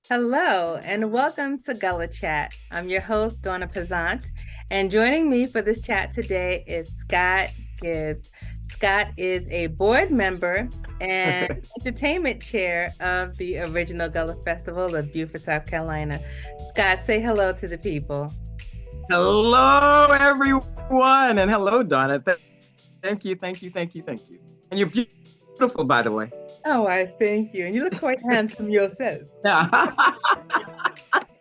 Hello, and welcome to Gullah Chat. I'm your host, Dawna Pazant, and joining me for this chat today is Scott Gibbs. Scott is a board member and entertainment chair of the original Gullah Festival of Beaufort, South Carolina. Scott, say hello to the people. Hello, everyone, and hello, Donna. Thank you, thank you, thank you, thank you. And you're beautiful, by the way. Oh, I thank you. And you look quite handsome yourself. Yeah.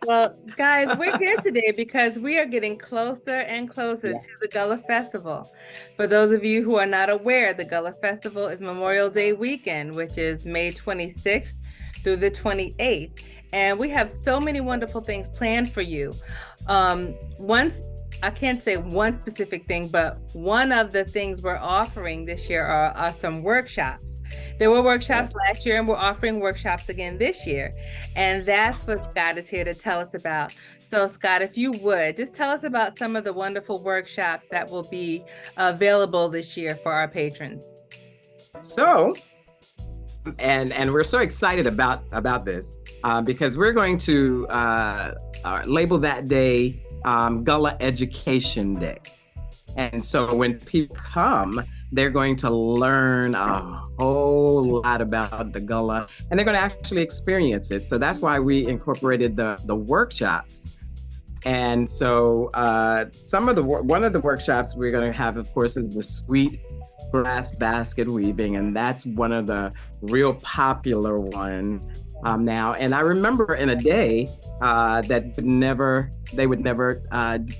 Well, guys, we're here today because we are getting closer and closer Yeah. to the Gullah Festival. For those of you who are not aware, the Gullah Festival is Memorial Day weekend, which is May 26th through the 28th. And we have so many wonderful things planned for you. Once I can't say one specific thing, but one of the things we're offering this year are some workshops. There were workshops last year, and we're offering workshops again this year. And that's what Scott is here to tell us about. So, Scott, if you would, just tell us about some of the wonderful workshops that will be available this year for our patrons. So, and we're so excited about this because we're going to label that day Gullah Education Day. And so when people come, they're going to learn a whole lot about the Gullah, and they're going to actually experience it. So that's why we incorporated the workshops. And so one of the workshops we're going to have, of course, is the sweet grass basket weaving, and that's one of the real popular ones now. And I remember in a day that they would never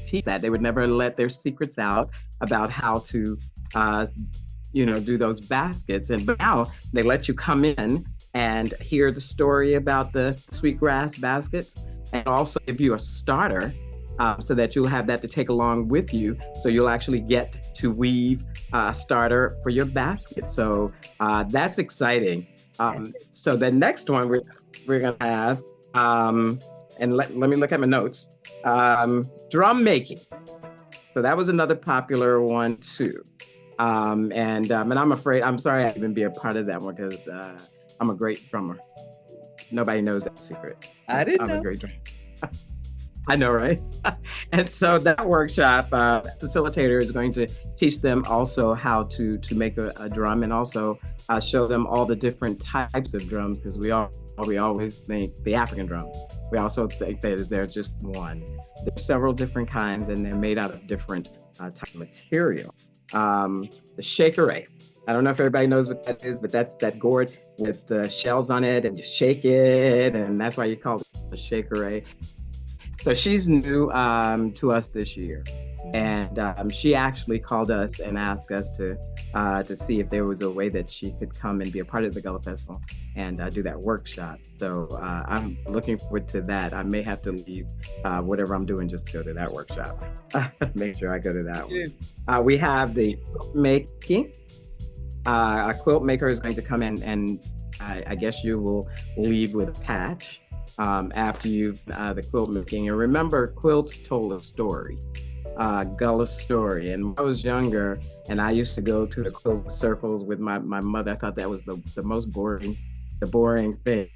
teach that. They would never let their secrets out about how to do those baskets. But now they let you come in and hear the story about the sweetgrass baskets, and also give you a starter so that you'll have that to take along with you. So you'll actually get to weave a starter for your basket. So that's exciting. So the next one we're gonna have, and let me look at my notes, drum making. So that was another popular one too. And I'm sorry I didn't be a part of that one because I'm a great drummer. Nobody knows that secret. I didn't I'm know. a great drummer. I know, right? And so that workshop facilitator is going to teach them also how to make a drum, and also show them all the different types of drums, because we always think the African drums. We also think that there's just one. There's several different kinds, and they're made out of different type of material. The shakeré. I don't know if everybody knows what that is, but that's that gourd with the shells on it, and you shake it, and that's why you call it the shakeré. So she's new to us this year, and she actually called us and asked us to see if there was a way that she could come and be a part of the Gullah Festival and do that workshop. So I'm looking forward to that. I may have to leave whatever I'm doing just to go to that workshop. Make sure I go to that one. We have the quilt making. A quilt maker is going to come in, and I guess you will leave with a patch after you've the quilt making. And remember, quilts told a story, Gullah story. And when I was younger, and I used to go to the quilt circles with my mother, I thought that was the most boring thing.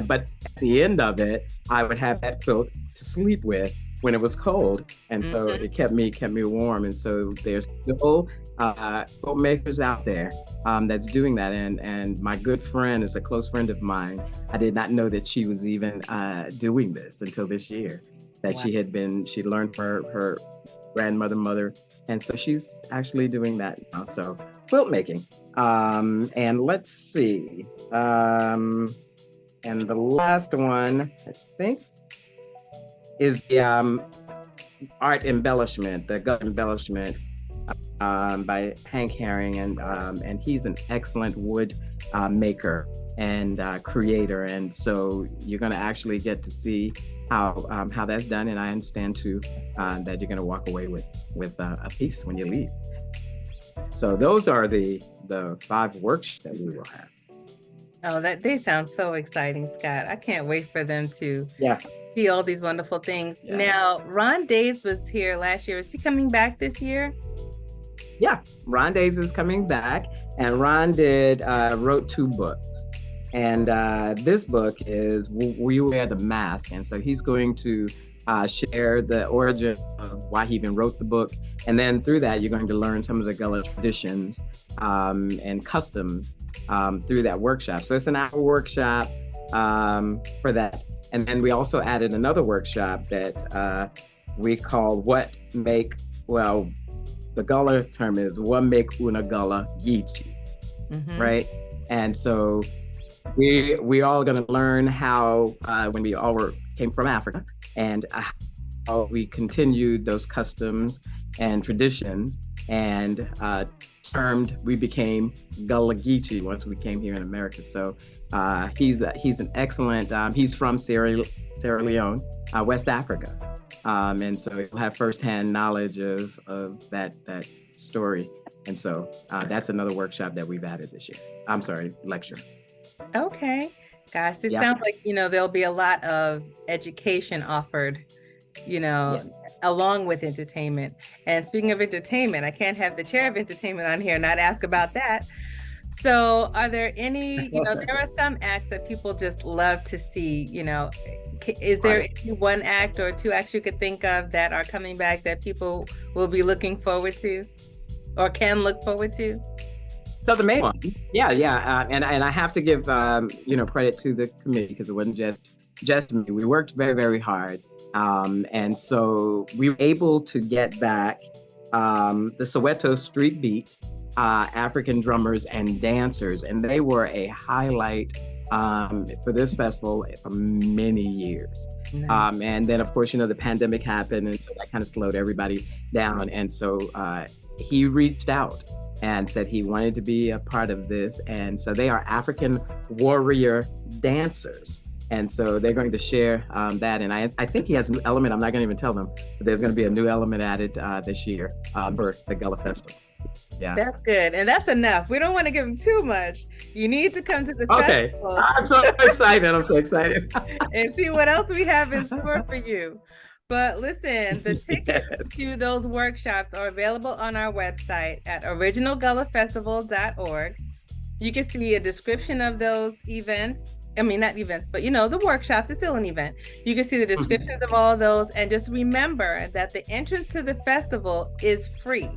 But at the end of it, I would have that quilt to sleep with when it was cold, and so it kept me warm. And so there's still quilt makers out there that's doing that. And my good friend is a close friend of mine. I did not know that she was even doing this until this year, that Wow. she learned from her mother, and so she's actually doing that now. So quilt making. And let's see. And the last one, I think, is the art embellishment, the gut embellishment by Hank Herring, and he's an excellent wood maker and creator, and so you're going to actually get to see how that's done. And I understand too that you're going to walk away with a piece when you leave. So those are the 5 workshops that we will have. Oh, they sound so exciting, Scott. I can't wait for them to Yeah. see all these wonderful things. Yeah. Now, Ron Days was here last year. Is he coming back this year? Yeah, Ron Days is coming back, and Ron wrote 2 books. And this book is We Wear the Mask. And so he's going to share the origin of why he even wrote the book. And then through that, you're going to learn some of the Gullah traditions and customs through that workshop. So it's an hour workshop for that. And then we also added another workshop that we call the Gullah term is What Make Una Gullah Geechee, right? And so we all going to learn how when we all came from Africa and how we continued those customs and traditions and we became Gullah Geechee once we came here in America. So he's an excellent, he's from Sierra Leone, West Africa. And so he'll have firsthand knowledge of that story. And so that's another workshop that we've added this year. I'm sorry, lecture. Okay. Gosh, it sounds like, there'll be a lot of education offered, Yes. along with entertainment. And speaking of entertainment, I can't have the chair of entertainment on here and not ask about that. So are there any, there are some acts that people just love to see, is there any one act or two acts you could think of that are coming back that people will be looking forward to or can look forward to? So the main one, and I have to give credit to the committee because it wasn't just me. We worked very, very hard, and so we were able to get back the Soweto Street Beat African drummers and dancers, and they were a highlight for this festival for many years. Nice. And then, of course, the pandemic happened, and so that kind of slowed everybody down. And so he reached out and said he wanted to be a part of this. And so they are African warrior dancers. And so they're going to share that. And I think he has a new element. I'm not going to even tell them, but there's going to be a new element added this year for the Gullah Festival. Yeah. That's good. And that's enough. We don't want to give them too much. You need to come to the festival. I'm so excited. And see what else we have in store for you. But listen, the tickets to those workshops are available on our website at originalgullahfestival.org. You can see a description of those events. I mean, not events, but the workshops, it's still an event. You can see the descriptions of all of those. And just remember that the entrance to the festival is free.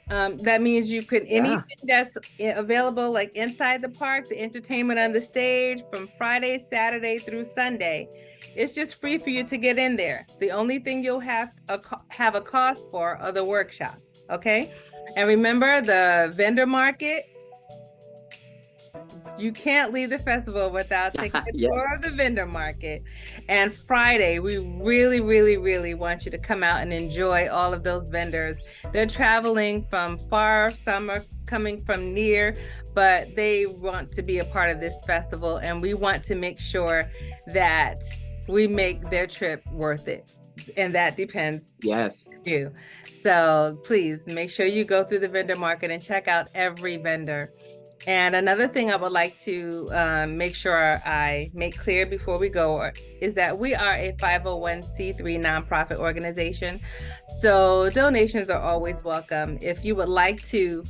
That means you could, anything that's available, like inside the park, the entertainment on the stage from Friday, Saturday through Sunday, it's just free for you to get in there. The only thing you'll have a cost for are the workshops, okay? And remember the vendor market, you can't leave the festival without taking a tour of the vendor market. And Friday, we really, really, really want you to come out and enjoy all of those vendors. They're traveling from far, some are coming from near, but they want to be a part of this festival. And we want to make sure that we make their trip worth it. And that depends on you. So please make sure you go through the vendor market and check out every vendor. And another thing I would like to make sure I make clear before we go is that we are a 501c3 nonprofit organization. So donations are always welcome. If you would like to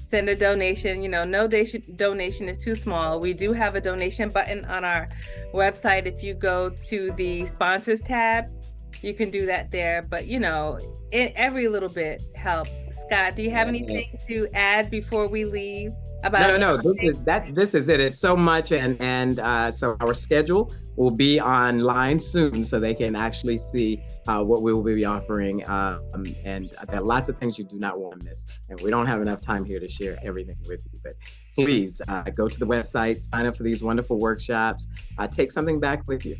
send a donation, no donation is too small. We do have a donation button on our website. If you go to the sponsors tab, you can do that there. But, every little bit helps. Scott, do you have anything to add before we leave? No. This is it. It's so much, and so our schedule will be online soon, so they can actually see what we will be offering. And there are lots of things you do not want to miss, and we don't have enough time here to share everything with you. But please go to the website, sign up for these wonderful workshops, take something back with you.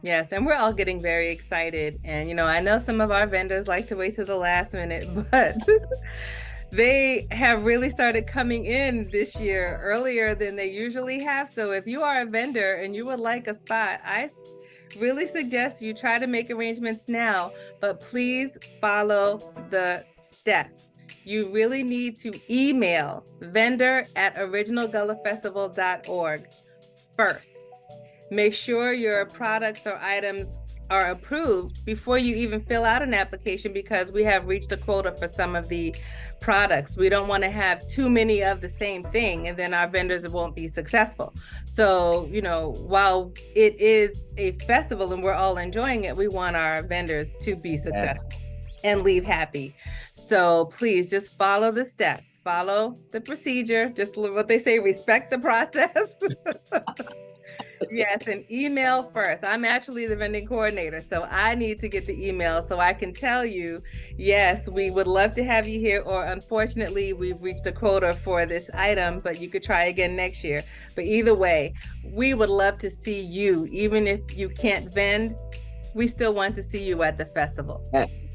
Yes, and we're all getting very excited. And I know some of our vendors like to wait to the last minute, but they have really started coming in this year earlier than they usually have. So if you are a vendor and you would like a spot, I really suggest you try to make arrangements now, but please follow the steps. You really need to email vendor@originalgullahfestival.org first. Make sure your products or items are approved before you even fill out an application, because we have reached a quota for some of the products. We don't want to have too many of the same thing, and then our vendors won't be successful. So, while it is a festival and we're all enjoying it, we want our vendors to be successful and leave happy. So please just follow the steps, follow the procedure, just what they say, respect the process. Yes, and email first. I'm actually the vending coordinator, so I need to get the email so I can tell you, yes, we would love to have you here, or unfortunately, we've reached a quota for this item, but you could try again next year. But either way, we would love to see you. Even if you can't vend, we still want to see you at the festival. Yes.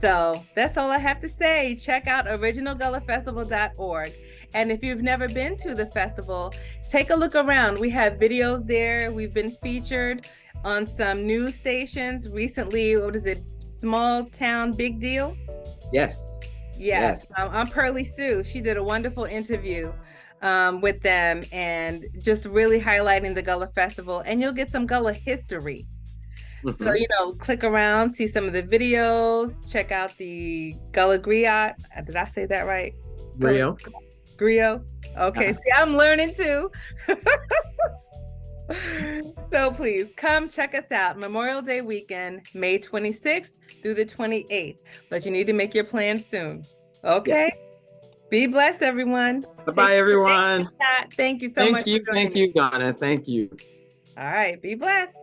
So that's all I have to say. Check out originalgullahfestival.org. And if you've never been to the festival, take a look around. We have videos there. We've been featured on some news stations recently. What is it? Small Town Big Deal? Yes. Yes. I'm Pearly Sue. She did a wonderful interview with them, and just really highlighting the Gullah Festival. And you'll get some Gullah history. So, click around, see some of the videos, check out the Gullah Griot. Did I say that right? Griot. Griot. Okay, see, I'm learning too. So please come check us out. Memorial Day weekend, May 26th through the 28th. But you need to make your plans soon. Okay? Yeah. Be blessed, everyone. Bye-bye, everyone. Thank you so much. Thank you, Dawna. Thank you. All right, be blessed.